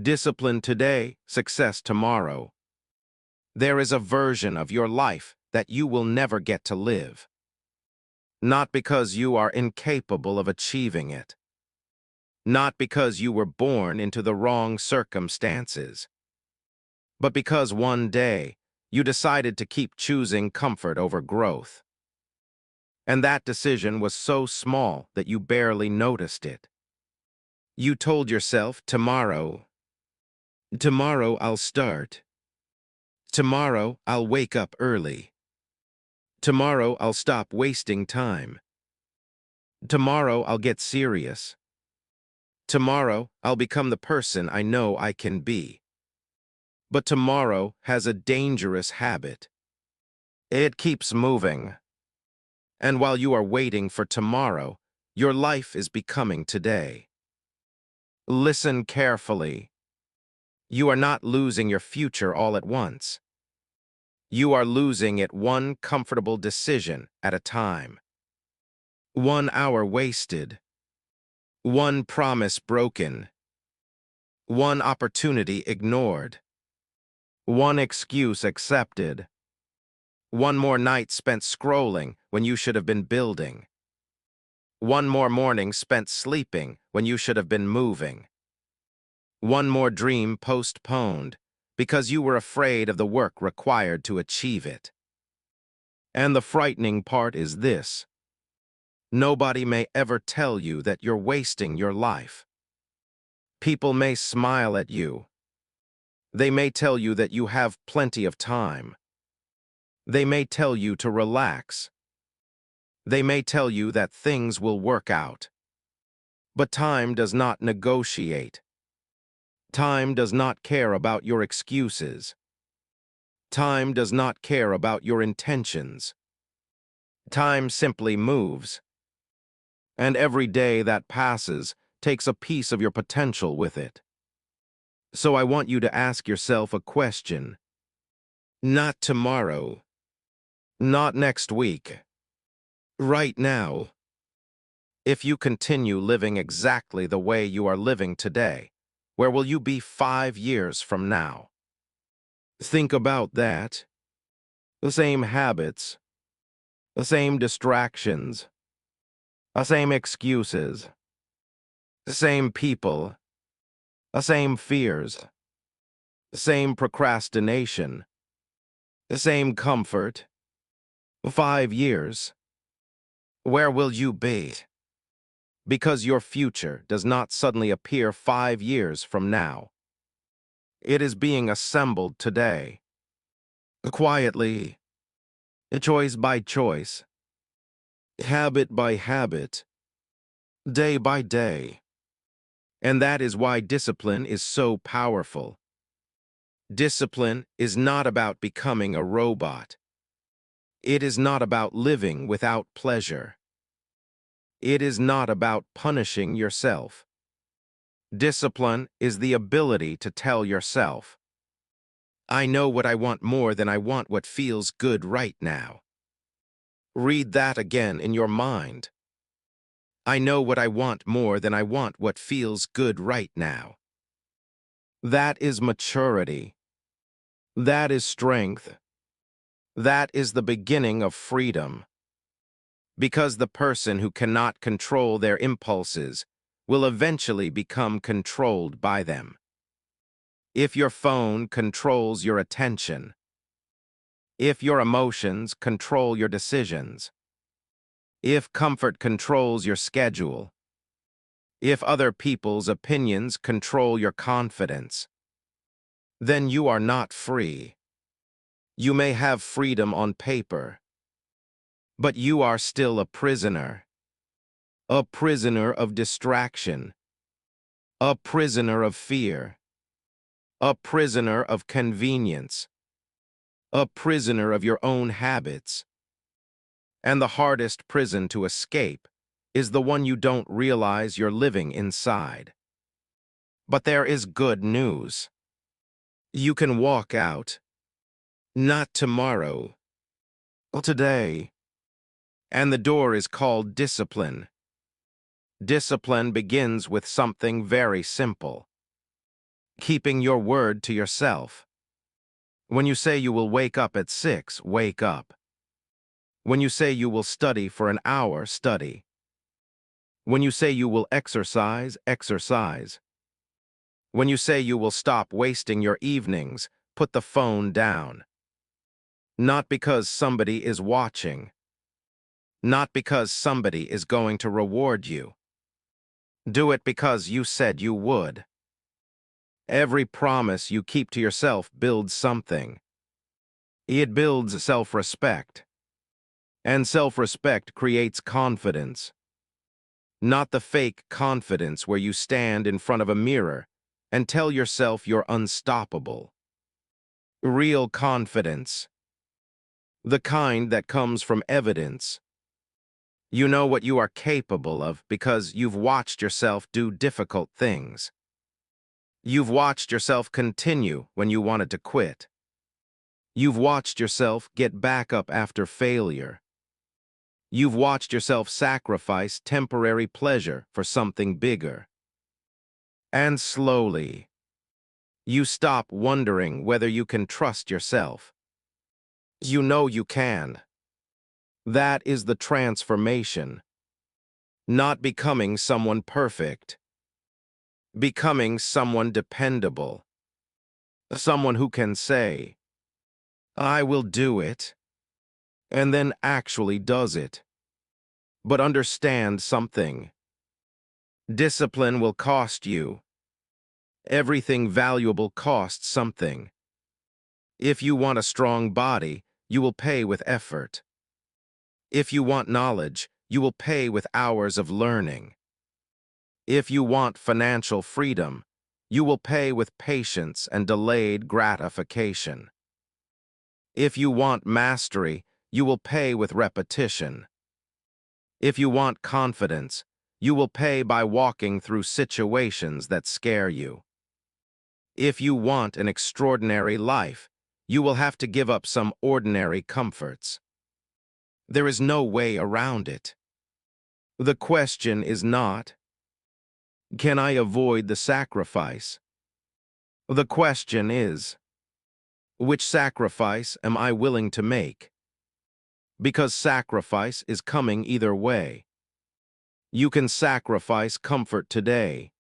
Discipline today, success tomorrow. There is a version of your life that you will never get to live. Not because you are incapable of achieving it. Not because you were born into the wrong circumstances. But because one day, you decided to keep choosing comfort over growth. And that decision was so small that you barely noticed it. You told yourself, tomorrow I'll start. Tomorrow I'll wake up early. Tomorrow I'll stop wasting time. Tomorrow I'll get serious. Tomorrow I'll become the person I know I can be. But tomorrow has a dangerous habit. It keeps moving. And while you are waiting for tomorrow, your life is becoming today. Listen carefully. You are not losing your future all at once. You are losing it one comfortable decision at a time. 1 hour wasted. One promise broken. One opportunity ignored. One excuse accepted. One more night spent scrolling when you should have been building. One more morning spent sleeping when you should have been moving. One more dream postponed because you were afraid of the work required to achieve it. And the frightening part is this: nobody may ever tell you that you're wasting your life. People may smile at you. They may tell you that you have plenty of time. They may tell you to relax. They may tell you that things will work out. But time does not negotiate. Time does not care about your excuses. Time does not care about your intentions. Time simply moves. And every day that passes takes a piece of your potential with it. So I want you to ask yourself a question. Not tomorrow. Not next week. Right now. If you continue living exactly the way you are living today, where will you be 5 years from now? Think about that. The same habits, the same distractions, the same excuses, the same people, the same fears, the same procrastination, the same comfort. 5 years. Where will you be? Because your future does not suddenly appear 5 years from now. It is being assembled today. Quietly. Choice by choice. Habit by habit. Day by day. And that is why discipline is so powerful. Discipline is not about becoming a robot. It is not about living without pleasure. It is not about punishing yourself. Discipline is the ability to tell yourself, I know what I want more than I want what feels good right now. Read that again in your mind. I know what I want more than I want what feels good right now. That is maturity. That is strength. That is the beginning of freedom. Because the person who cannot control their impulses will eventually become controlled by them. If your phone controls your attention, if your emotions control your decisions, if comfort controls your schedule, if other people's opinions control your confidence, then you are not free. You may have freedom on paper, but you are still a prisoner of distraction, a prisoner of fear, a prisoner of convenience, a prisoner of your own habits. And the hardest prison to escape is the one you don't realize you're living inside. But there is good news. You can walk out. Not tomorrow. Today. And the door is called discipline. Discipline begins with something very simple. Keeping your word to yourself. When you say you will wake up at 6, wake up. When you say you will study for an hour, study. When you say you will exercise, exercise. When you say you will stop wasting your evenings, put the phone down. Not because somebody is watching. Not because somebody is going to reward you. Do it because you said you would. Every promise you keep to yourself builds something. It builds self-respect. And self-respect creates confidence. Not the fake confidence where you stand in front of a mirror and tell yourself you're unstoppable. Real confidence. The kind that comes from evidence. You know what you are capable of because you've watched yourself do difficult things. You've watched yourself continue when you wanted to quit. You've watched yourself get back up after failure. You've watched yourself sacrifice temporary pleasure for something bigger. And slowly, you stop wondering whether you can trust yourself. You know you can. That is the transformation. Not becoming someone perfect. Becoming someone dependable. Someone who can say, I will do it, and then actually does it. But understand something. Discipline will cost you. Everything valuable costs something. If you want a strong body, you will pay with effort. If you want knowledge, you will pay with hours of learning. If you want financial freedom, you will pay with patience and delayed gratification. If you want mastery, you will pay with repetition. If you want confidence, you will pay by walking through situations that scare you. If you want an extraordinary life, you will have to give up some ordinary comforts. There is no way around it. The question is not, can I avoid the sacrifice? The question is, which sacrifice am I willing to make? Because sacrifice is coming either way. You can sacrifice comfort today,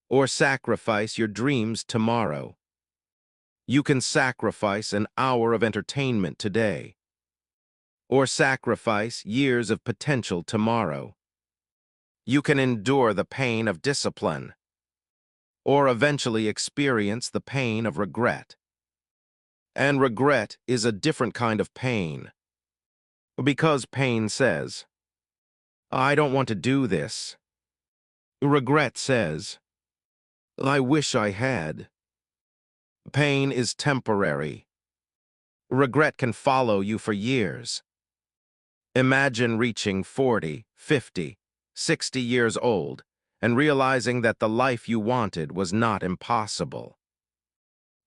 or sacrifice your dreams tomorrow. You can sacrifice an hour of entertainment today, or sacrifice years of potential tomorrow. You can endure the pain of discipline, or eventually experience the pain of regret. And regret is a different kind of pain, because pain says, I don't want to do this. Regret says, I wish I had. Pain is temporary. Regret can follow you for years. Imagine reaching 40, 50, 60 years old and realizing that the life you wanted was not impossible.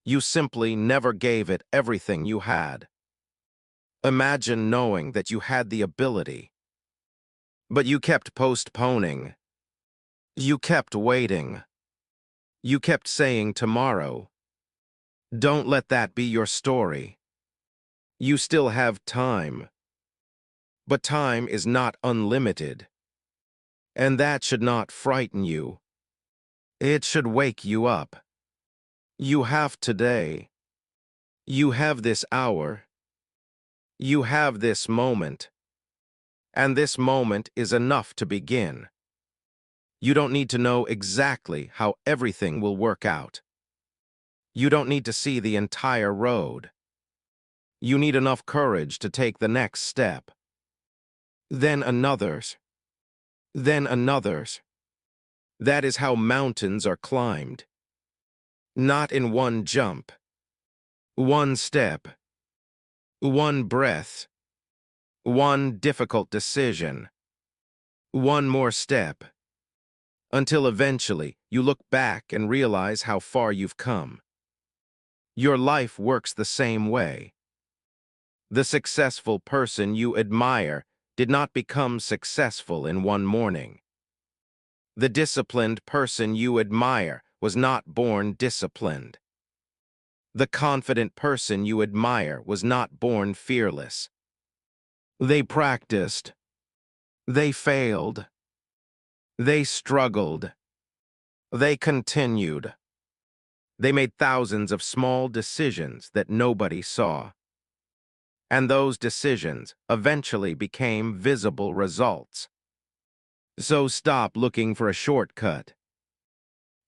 You simply never gave it everything you had. Imagine knowing that you had the ability, but you kept postponing. You kept waiting. You kept saying tomorrow. Don't let that be your story. You still have time. But time is not unlimited. And that should not frighten you. It should wake you up. You have today. You have this hour. You have this moment. And this moment is enough to begin. You don't need to know exactly how everything will work out. You don't need to see the entire road. You need enough courage to take the next step. Then another's. Then another's. That is how mountains are climbed. Not in one jump. One step. One breath. One difficult decision. One more step. Until eventually you look back and realize how far you've come. Your life works the same way. The successful person you admire did not become successful in one morning. The disciplined person you admire was not born disciplined. The confident person you admire was not born fearless. They practiced. They failed. They struggled. They continued. They made thousands of small decisions that nobody saw. And those decisions eventually became visible results. So stop looking for a shortcut.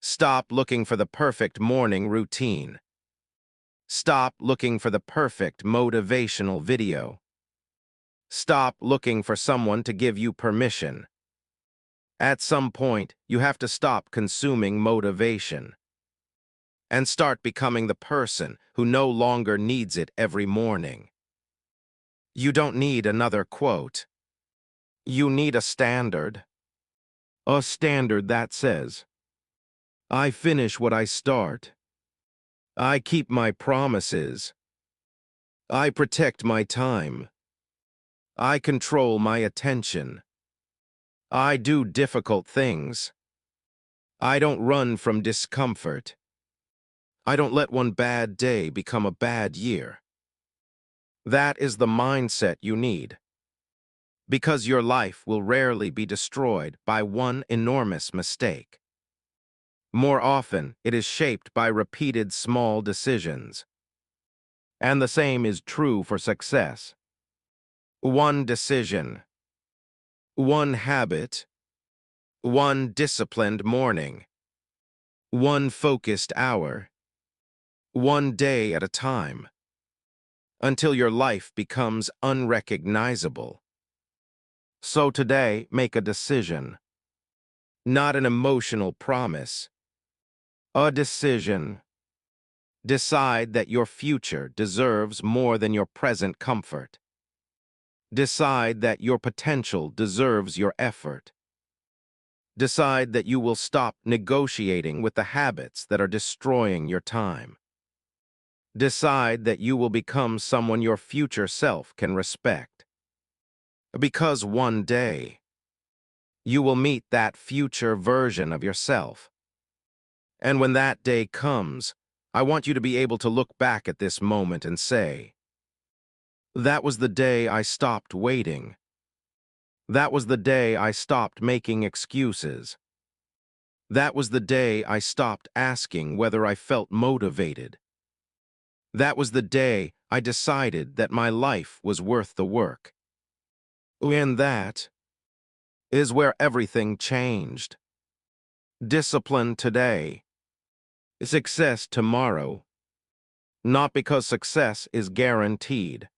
Stop looking for the perfect morning routine. Stop looking for the perfect motivational video. Stop looking for someone to give you permission. At some point, you have to stop consuming motivation and start becoming the person who no longer needs it every morning. You don't need another quote. You need a standard. A standard that says, I finish what I start. I keep my promises. I protect my time. I control my attention. I do difficult things. I don't run from discomfort. I don't let one bad day become a bad year. That is the mindset you need, because your life will rarely be destroyed by one enormous mistake. More often, it is shaped by repeated small decisions. And the same is true for success. One decision, one habit, one disciplined morning, one focused hour, one day at a time, until your life becomes unrecognizable. So today, make a decision, not an emotional promise. A decision. Decide that your future deserves more than your present comfort. Decide that your potential deserves your effort. Decide that you will stop negotiating with the habits that are destroying your time. Decide that you will become someone your future self can respect. Because one day, you will meet that future version of yourself. And when that day comes, I want you to be able to look back at this moment and say, that was the day I stopped waiting. That was the day I stopped making excuses. That was the day I stopped asking whether I felt motivated. That was the day I decided that my life was worth the work. And that is where everything changed. Discipline today, success tomorrow. Not because success is guaranteed,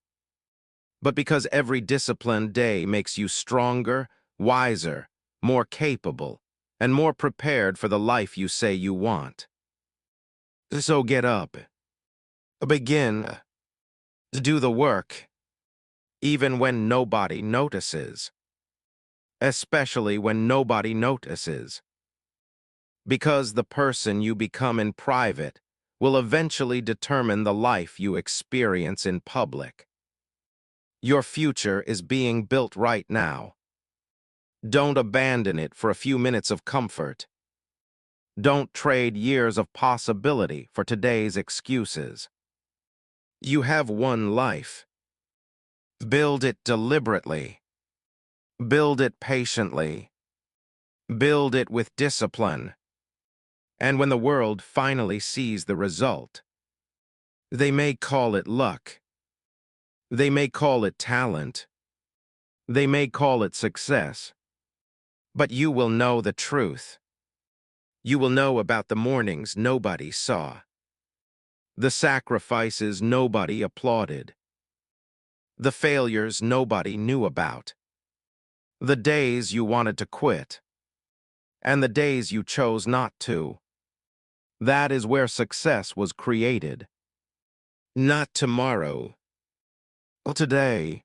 but because every disciplined day makes you stronger, wiser, more capable, and more prepared for the life you say you want. So get up. Begin to do the work, even when nobody notices. Especially when nobody notices. Because the person you become in private will eventually determine the life you experience in public. Your future is being built right now. Don't abandon it for a few minutes of comfort. Don't trade years of possibility for today's excuses. You have one life. Build it deliberately. Build it patiently. Build it with discipline. And when the world finally sees the result, they may call it luck. They may call it talent. They may call it success. But you will know the truth. You will know about the mornings nobody saw, the sacrifices nobody applauded, the failures nobody knew about, the days you wanted to quit, and the days you chose not to. That is where success was created. Not tomorrow, but today.